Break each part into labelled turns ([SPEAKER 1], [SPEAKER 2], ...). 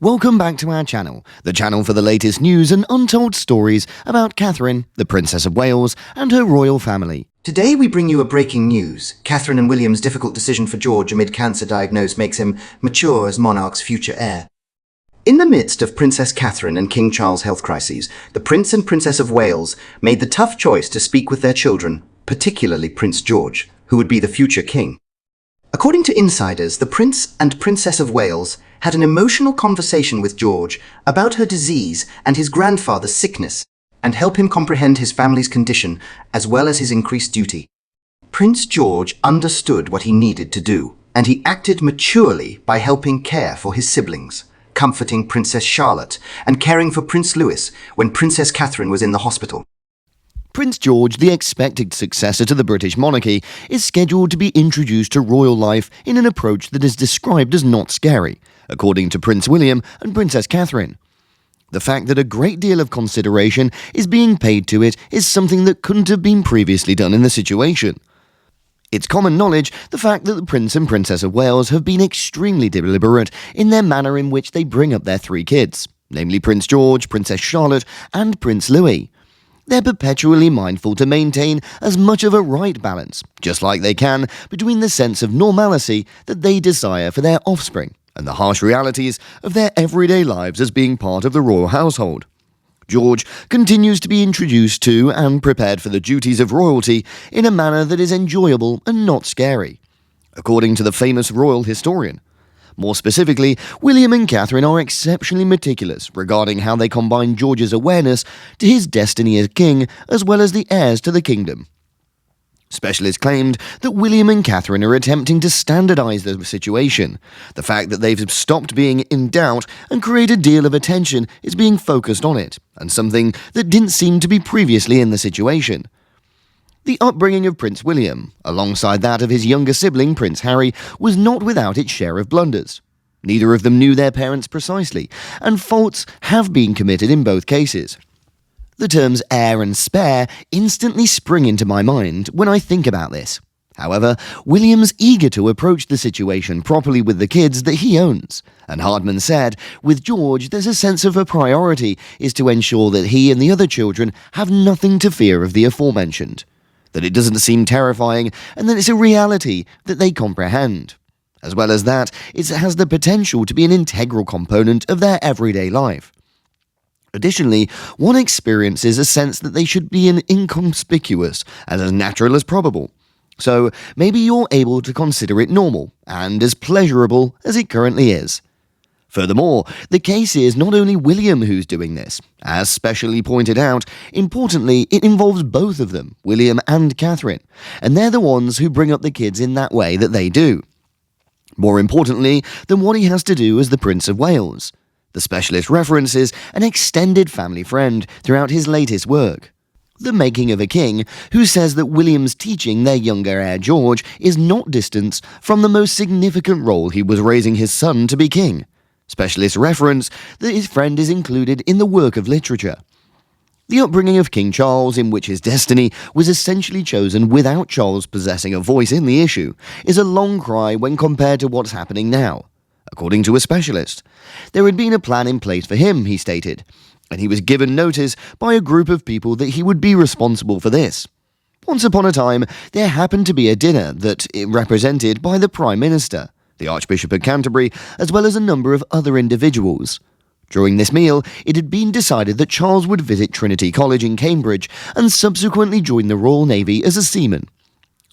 [SPEAKER 1] Welcome back to our channel, the channel for the latest news and untold stories about Catherine, the Princess of Wales, and her royal family.
[SPEAKER 2] Today we bring you a breaking news. Catherine and William's difficult decision for George amid cancer diagnosis makes him mature as monarch's future heir. In the midst of Princess Catherine and King Charles' health crises, the Prince and Princess of Wales made the tough choice to speak with their children, particularly Prince George, who would be the future king. According to insiders, the Prince and Princess of Wales had an emotional conversation with George about her disease and his grandfather's sickness, and help him comprehend his family's condition as well as his increased duty. Prince George understood what he needed to do, and he acted maturely by helping care for his siblings, comforting Princess Charlotte and caring for Prince Louis when Princess Catherine was in the hospital.
[SPEAKER 1] Prince George, the expected successor to the British monarchy, is scheduled to be introduced to royal life in an approach that is described as not scary, according to Prince William and Princess Catherine. The fact that a great deal of consideration is being paid to it is something that couldn't have been previously done in the situation. It's common knowledge the fact that the Prince and Princess of Wales have been extremely deliberate in their manner in which they bring up their three kids, namely Prince George, Princess Charlotte, and Prince Louis. They're perpetually mindful to maintain as much of a right balance, just like they can, between the sense of normalcy that they desire for their offspring and the harsh realities of their everyday lives as being part of the royal household. George continues to be introduced to and prepared for the duties of royalty in a manner that is enjoyable and not scary, according to the famous royal historian. More specifically, William and Catherine are exceptionally meticulous regarding how they combine George's awareness to his destiny as king as well as the heirs to the kingdom. Specialists claimed that William and Catherine are attempting to standardize the situation. The fact that they've stopped being in doubt and create a deal of attention is being focused on it, and something that didn't seem to be previously in the situation. The upbringing of Prince William, alongside that of his younger sibling Prince Harry, was not without its share of blunders. Neither of them knew their parents precisely, and faults have been committed in both cases. The terms heir and spare instantly spring into my mind when I think about this. However, William's eager to approach the situation properly with the kids that he owns, and Hardman said, with George there's a sense of a priority is to ensure that he and the other children have nothing to fear of the aforementioned, that it doesn't seem terrifying, and that it's a reality that they comprehend. As well as that, it has the potential to be an integral component of their everyday life. Additionally, one experiences a sense that they should be inconspicuous and as natural as probable. So maybe you're able to consider it normal and as pleasurable as it currently is. Furthermore, the case is not only William who's doing this. As specially pointed out, importantly, it involves both of them, William and Catherine, and they're the ones who bring up the kids in that way that they do. More importantly than what he has to do as the Prince of Wales. The specialist references an extended family friend throughout his latest work, The Making of a King, who says that William's teaching their younger heir George is not distant from the most significant role he was raising his son to be king. Specialists reference that his friend is included in the work of literature. The upbringing of King Charles, in which his destiny was essentially chosen without Charles possessing a voice in the issue, is a long cry when compared to what's happening now. According to a specialist, there had been a plan in place for him, he stated, and he was given notice by a group of people that he would be responsible for this. Once upon a time, there happened to be a dinner that represented by the Prime Minister, the Archbishop of Canterbury, as well as a number of other individuals. During this meal, it had been decided that Charles would visit Trinity College in Cambridge and subsequently join the Royal Navy as a seaman.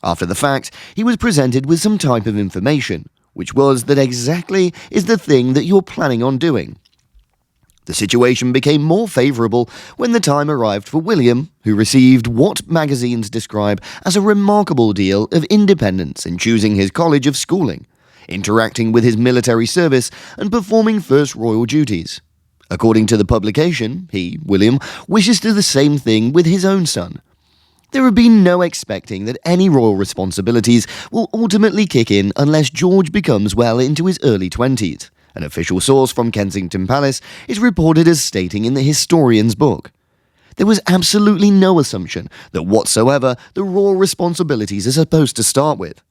[SPEAKER 1] After the fact, he was presented with some type of information, which was that exactly is the thing that you're planning on doing. The situation became more favourable when the time arrived for William, who received what magazines describe as a remarkable deal of independence in choosing his college of schooling, interacting with his military service, and performing first royal duties. According to the publication, he, William, wishes to do the same thing with his own son. There have been no expecting that any royal responsibilities will ultimately kick in unless George becomes well into his early 20s. An official source from Kensington Palace is reported as stating in the historian's book. There was absolutely no assumption that whatsoever the royal responsibilities are supposed to start with.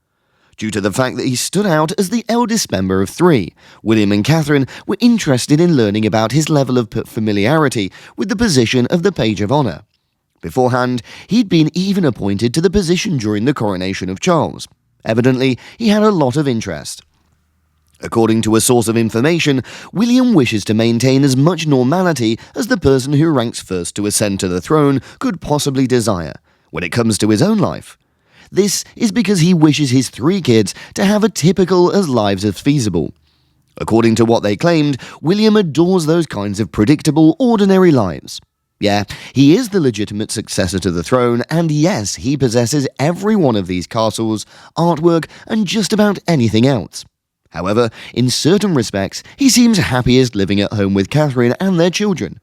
[SPEAKER 1] Due to the fact that he stood out as the eldest member of three, William and Catherine were interested in learning about his level of familiarity with the position of the Page of Honour. Beforehand, he'd been even appointed to the position during the coronation of Charles. Evidently, he had a lot of interest. According to a source of information, William wishes to maintain as much normality as the person who ranks first to ascend to the throne could possibly desire when it comes to his own life. This is because he wishes his three kids to have a typical as lives as feasible. According to what they claimed, William adores those kinds of predictable, ordinary lives. Yeah, he is the legitimate successor to the throne, and yes, he possesses every one of these castles, artwork, and just about anything else. However, in certain respects, he seems happiest living at home with Catherine and their children,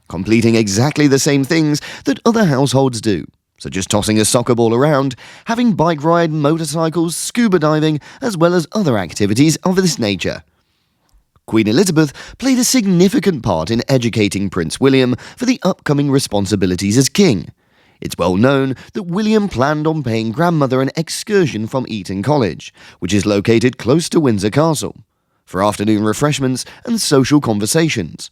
[SPEAKER 1] completing exactly the same things that other households do, such as tossing a soccer ball around, having bike ride, motorcycles, scuba diving, as well as other activities of this nature. Queen Elizabeth played a significant part in educating Prince William for the upcoming responsibilities as king. It's well known that William planned on paying grandmother an excursion from Eton College, which is located close to Windsor Castle, for afternoon refreshments and social conversations.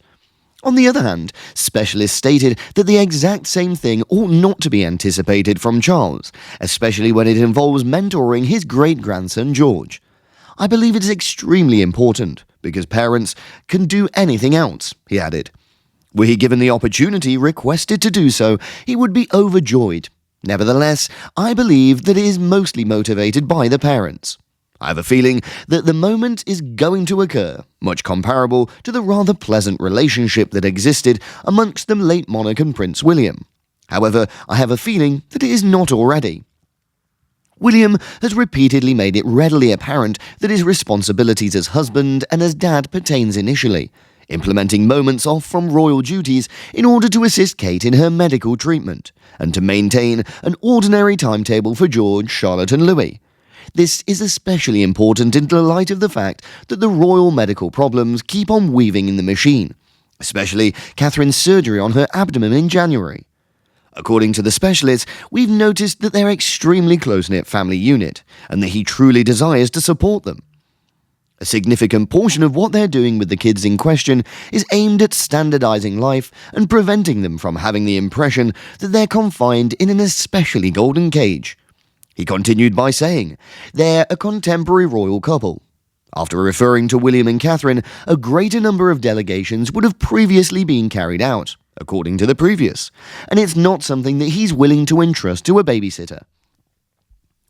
[SPEAKER 1] On the other hand, specialists stated that the exact same thing ought not to be anticipated from Charles, especially when it involves mentoring his great-grandson George. I believe it is extremely important, because parents can do anything else, he added. Were he given the opportunity requested to do so, he would be overjoyed. Nevertheless, I believe that it is mostly motivated by the parents. I have a feeling that the moment is going to occur, much comparable to the rather pleasant relationship that existed amongst the late monarch and Prince William. However, I have a feeling that it is not already. William has repeatedly made it readily apparent that his responsibilities as husband and as dad pertains initially, implementing moments off from royal duties in order to assist Kate in her medical treatment, and to maintain an ordinary timetable for George, Charlotte and Louis. This is especially important in the light of the fact that the royal medical problems keep on weaving in the machine, especially Catherine's surgery on her abdomen in January. According to the specialists, we've noticed that they're extremely close-knit family unit, and that he truly desires to support them. A significant portion of what they're doing with the kids in question is aimed at standardizing life and preventing them from having the impression that they're confined in an especially golden cage. He continued by saying, they're a contemporary royal couple. After referring to William and Catherine, a greater number of delegations would have previously been carried out, according to the previous, and it's not something that he's willing to entrust to a babysitter.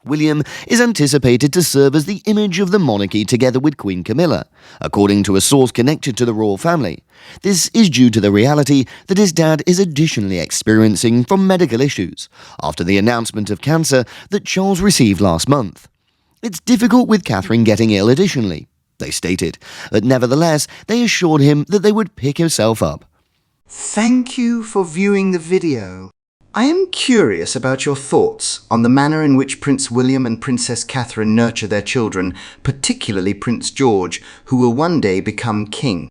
[SPEAKER 1] William is anticipated to serve as the image of the monarchy together with Queen Camilla, according to a source connected to the royal family. This is due to the reality that his dad is additionally experiencing from medical issues after the announcement of cancer that Charles received last month. It's difficult with Catherine getting ill additionally, they stated, but nevertheless they assured him that they would pick himself up.
[SPEAKER 2] Thank you for viewing the video. I am curious about your thoughts on the manner in which Prince William and Princess Catherine nurture their children, particularly Prince George, who will one day become king.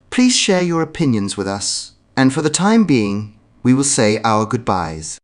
[SPEAKER 2] Please share your opinions with us, and for the time being, we will say our goodbyes.